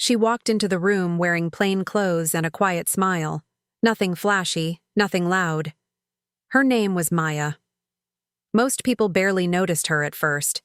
She walked into the room wearing plain clothes and a quiet smile. Nothing flashy, nothing loud. Her name was Maya. Most people barely noticed her at first.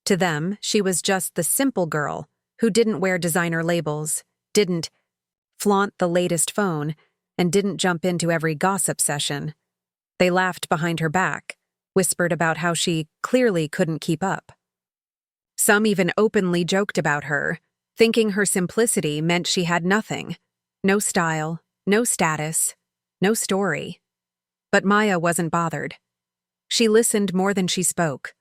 To them, she was just the simple girl who didn't wear designer labels, didn't flaunt the latest phone, and didn't jump into every gossip session. They laughed behind her back, whispered about how she clearly couldn't keep up. Some even openly joked about her, thinking her simplicity meant she had nothing. No style, no status, no story. But Maya wasn't bothered. She listened more than she spoke,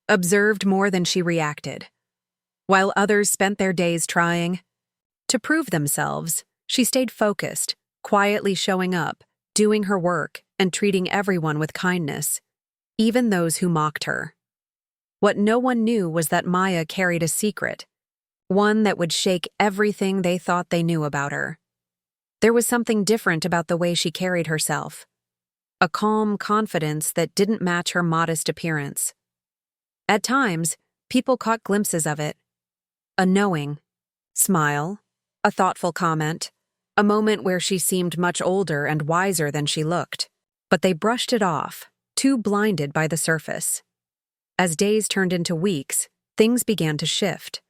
observed more than she reacted. While others spent their days trying to prove themselves, she stayed focused, quietly showing up, doing her work, and treating everyone with kindness, even those who mocked her. What no one knew was that Maya carried a secret, one that would shake everything they thought they knew about her. There was something different about the way she carried herself, a calm confidence that didn't match her modest appearance. At times, people caught glimpses of it. A knowing smile, a thoughtful comment, a moment where she seemed much older and wiser than she looked. But they brushed it off, too blinded by the surface. As days turned into weeks, things began to shift.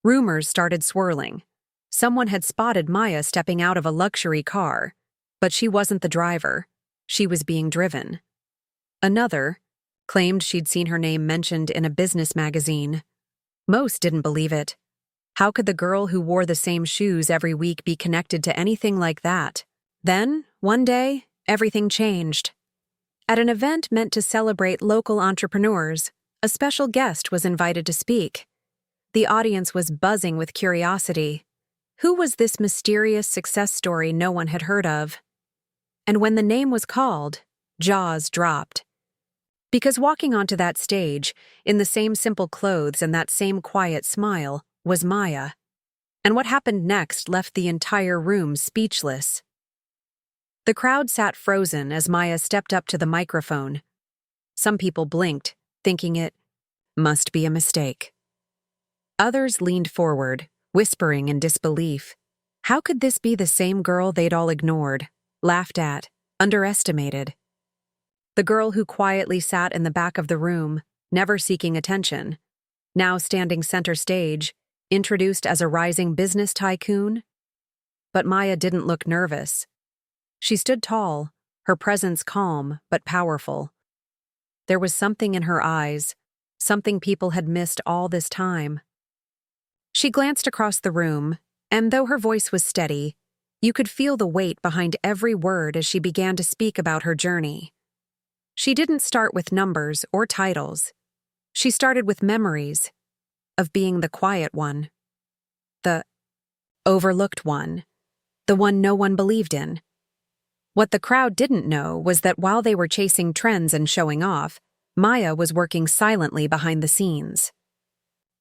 Rumors started swirling. Someone had spotted Maya stepping out of a luxury car, but she wasn't the driver. She was being driven. Another claimed she'd seen her name mentioned in a business magazine. Most didn't believe it. How could the girl who wore the same shoes every week be connected to anything like that? Then, one day, everything changed. At an event meant to celebrate local entrepreneurs, a special guest was invited to speak. The audience was buzzing with curiosity. Who was this mysterious success story no one had heard of? And when the name was called, jaws dropped. Because walking onto that stage, in the same simple clothes and that same quiet smile, was Maya. And what happened next left the entire room speechless. The crowd sat frozen as Maya stepped up to the microphone. Some people blinked, thinking it must be a mistake. Others leaned forward, whispering in disbelief. How could this be the same girl they'd all ignored, laughed at, underestimated? The girl who quietly sat in the back of the room, never seeking attention, now standing center stage, introduced as a rising business tycoon? But Maya didn't look nervous. She stood tall, her presence calm but powerful. There was something in her eyes, something people had missed all this time. She glanced across the room, and though her voice was steady, you could feel the weight behind every word as she began to speak about her journey. She didn't start with numbers or titles. She started with memories of being the quiet one, the overlooked one, the one no one believed in. What the crowd didn't know was that while they were chasing trends and showing off, Maya was working silently behind the scenes.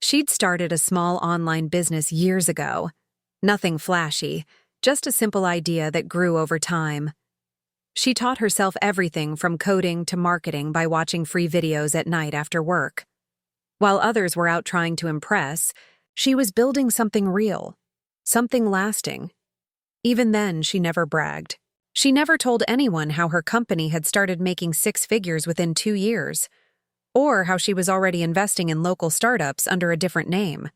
She'd started a small online business years ago. Nothing flashy, just a simple idea that grew over time. She taught herself everything from coding to marketing by watching free videos at night after work. While others were out trying to impress, she was building something real, something lasting. Even then, she never bragged. She never told anyone how her company had started making 6 figures within 2 years, or how she was already investing in local startups under a different name.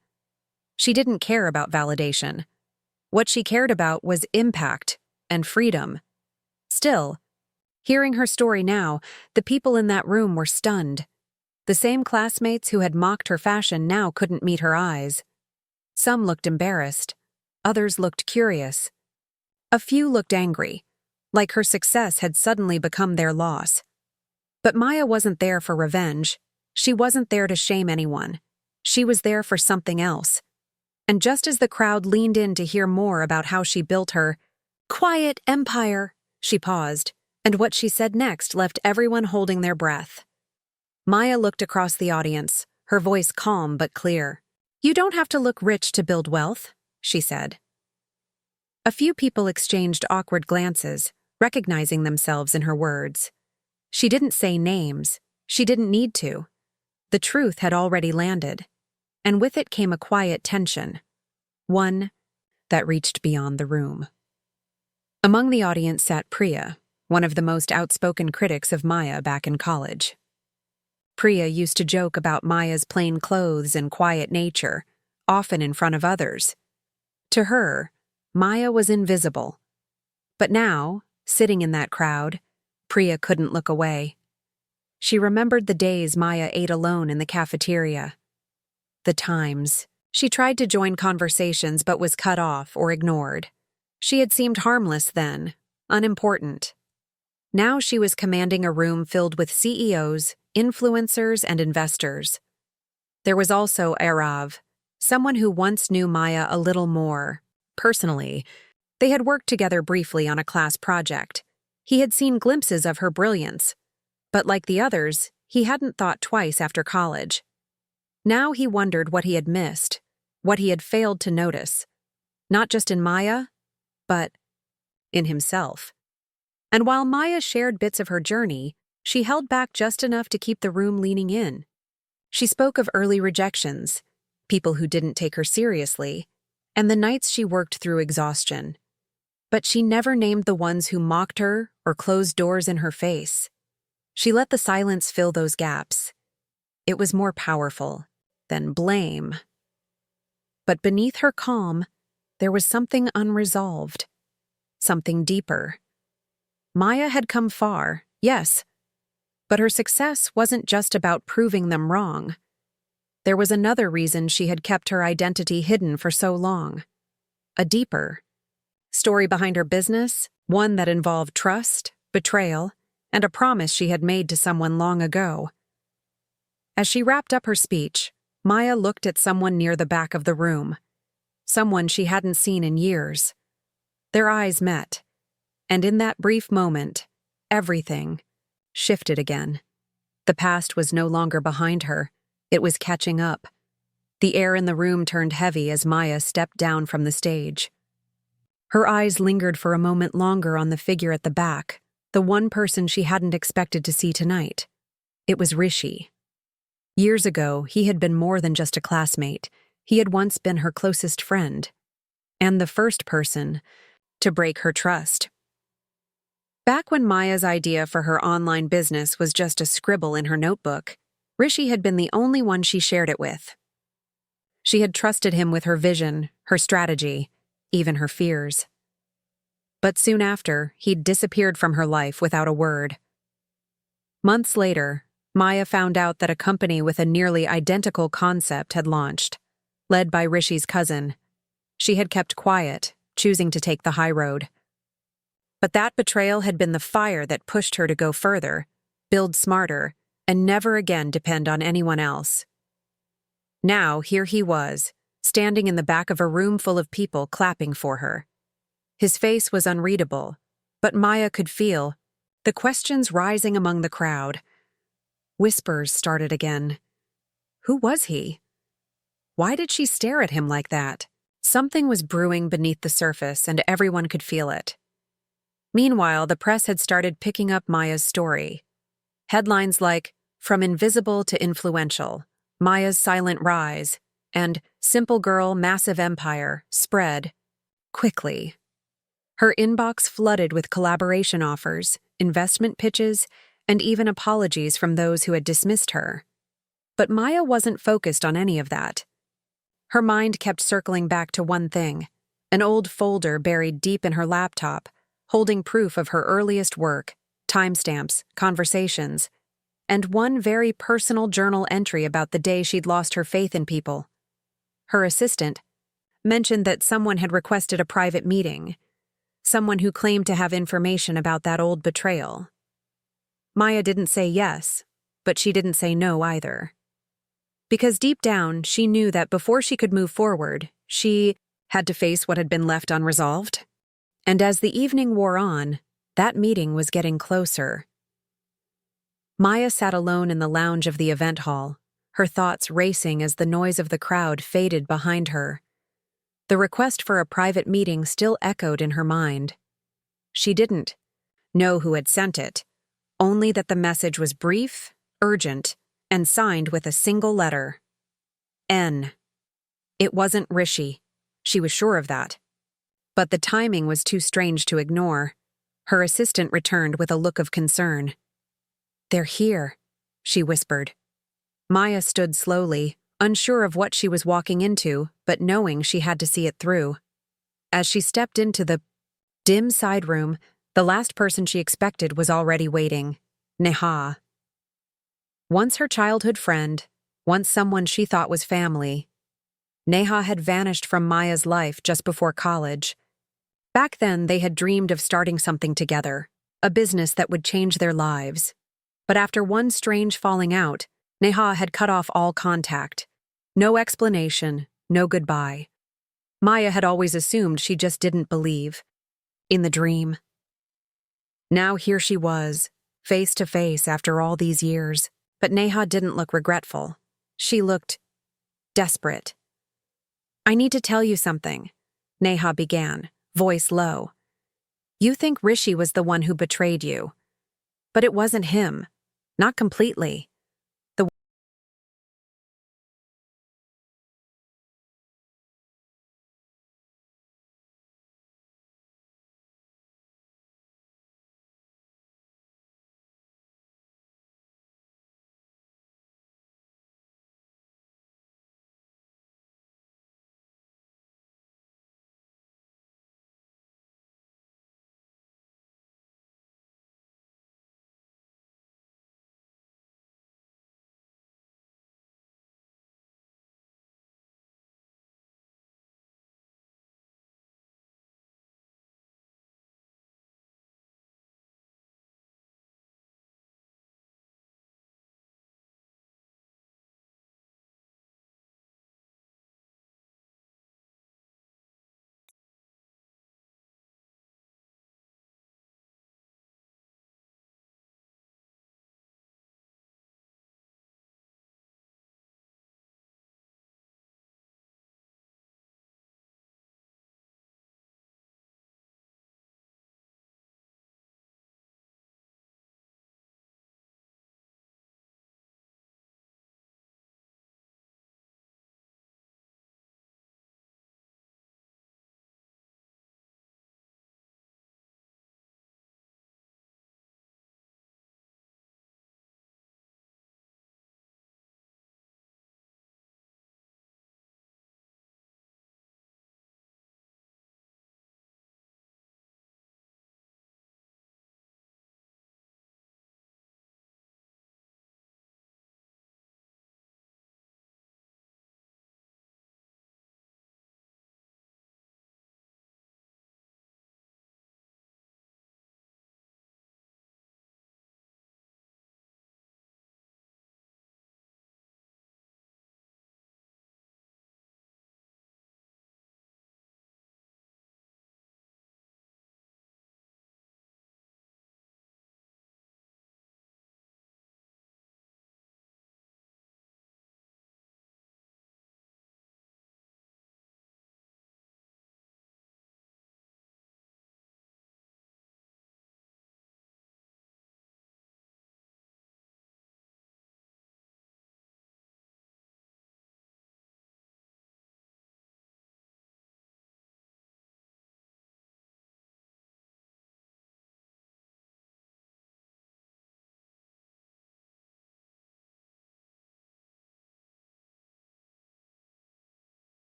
She didn't care about validation. What she cared about was impact and freedom. Still, hearing her story now, the people in that room were stunned. The same classmates who had mocked her fashion now couldn't meet her eyes. Some looked embarrassed. Others looked curious. A few looked angry, like her success had suddenly become their loss. But Maya wasn't there for revenge. She wasn't there to shame anyone. She was there for something else. And just as the crowd leaned in to hear more about how she built her quiet empire, she paused, and what she said next left everyone holding their breath. Maya looked across the audience, her voice calm but clear. "You don't have to look rich to build wealth," she said. A few people exchanged awkward glances, recognizing themselves in her words. She didn't say names. She didn't need to. The truth had already landed, and with it came a quiet tension. One that reached beyond the room. Among the audience sat Priya, one of the most outspoken critics of Maya back in college. Priya used to joke about Maya's plain clothes and quiet nature, often in front of others. To her, Maya was invisible. But now, sitting in that crowd, Priya couldn't look away. She remembered the days Maya ate alone in the cafeteria. The times. She tried to join conversations but was cut off or ignored. She had seemed harmless then, unimportant. Now she was commanding a room filled with CEOs, influencers, and investors. There was also Arav, someone who once knew Maya a little more. Personally, they had worked together briefly on a class project. He had seen glimpses of her brilliance, but like the others, he hadn't thought twice after college. Now he wondered what he had missed, what he had failed to notice, not just in Maya, but in himself. And while Maya shared bits of her journey, she held back just enough to keep the room leaning in. She spoke of early rejections, people who didn't take her seriously, and the nights she worked through exhaustion. But she never named the ones who mocked her or closed doors in her face. She let the silence fill those gaps. It was more powerful than blame. But beneath her calm, there was something unresolved, something deeper. Maya had come far, yes, but her success wasn't just about proving them wrong. There was another reason she had kept her identity hidden for so long. A deeper story behind her business, one that involved trust, betrayal, and a promise she had made to someone long ago. As she wrapped up her speech, Maya looked at someone near the back of the room, someone she hadn't seen in years. Their eyes met, and in that brief moment, everything shifted again. The past was no longer behind her. It was catching up. The air in the room turned heavy as Maya stepped down from the stage. Her eyes lingered for a moment longer on the figure at the back, the one person she hadn't expected to see tonight. It was Rishi. Years ago, he had been more than just a classmate. He had once been her closest friend, and the first person to break her trust. Back when Maya's idea for her online business was just a scribble in her notebook, Rishi had been the only one she shared it with. She had trusted him with her vision, her strategy, even her fears. But soon after, he'd disappeared from her life without a word. Months later, Maya found out that a company with a nearly identical concept had launched, led by Rishi's cousin. She had kept quiet, choosing to take the high road. But that betrayal had been the fire that pushed her to go further, build smarter, and never again depend on anyone else. Now, here he was, standing in the back of a room full of people clapping for her. His face was unreadable, but Maya could feel the questions rising among the crowd. Whispers started again. Who was he? Why did she stare at him like that? Something was brewing beneath the surface, and everyone could feel it. Meanwhile, the press had started picking up Maya's story. Headlines like, "From Invisible to Influential, Maya's Silent Rise," and "Simple Girl, Massive Empire" spread quickly. Her inbox flooded with collaboration offers, investment pitches, and even apologies from those who had dismissed her. But Maya wasn't focused on any of that. Her mind kept circling back to one thing, an old folder buried deep in her laptop, holding proof of her earliest work, timestamps, conversations, and one very personal journal entry about the day she'd lost her faith in people. Her assistant mentioned that someone had requested a private meeting, someone who claimed to have information about that old betrayal. Maya didn't say yes, but she didn't say no either. Because deep down, she knew that before she could move forward, she had to face what had been left unresolved. And as the evening wore on, that meeting was getting closer. Maya sat alone in the lounge of the event hall, her thoughts racing as the noise of the crowd faded behind her. The request for a private meeting still echoed in her mind. She didn't know who had sent it, only that the message was brief, urgent, and signed with a single letter. N. It wasn't Rishi. She was sure of that. But the timing was too strange to ignore. Her assistant returned with a look of concern. "They're here," she whispered. Maya stood slowly, unsure of what she was walking into, but knowing she had to see it through. As she stepped into the dim side room, the last person she expected was already waiting, Neha. Once her childhood friend, once someone she thought was family, Neha had vanished from Maya's life just before college. Back then, they had dreamed of starting something together, a business that would change their lives. But after one strange falling out, Neha had cut off all contact. No explanation, no goodbye. Maya had always assumed she just didn't believe. In the dream. Now here she was, face to face after all these years, but Neha didn't look regretful. She looked desperate. "I need to tell you something," Neha began, voice low. "You think Rishi was the one who betrayed you. But it wasn't him. Not completely.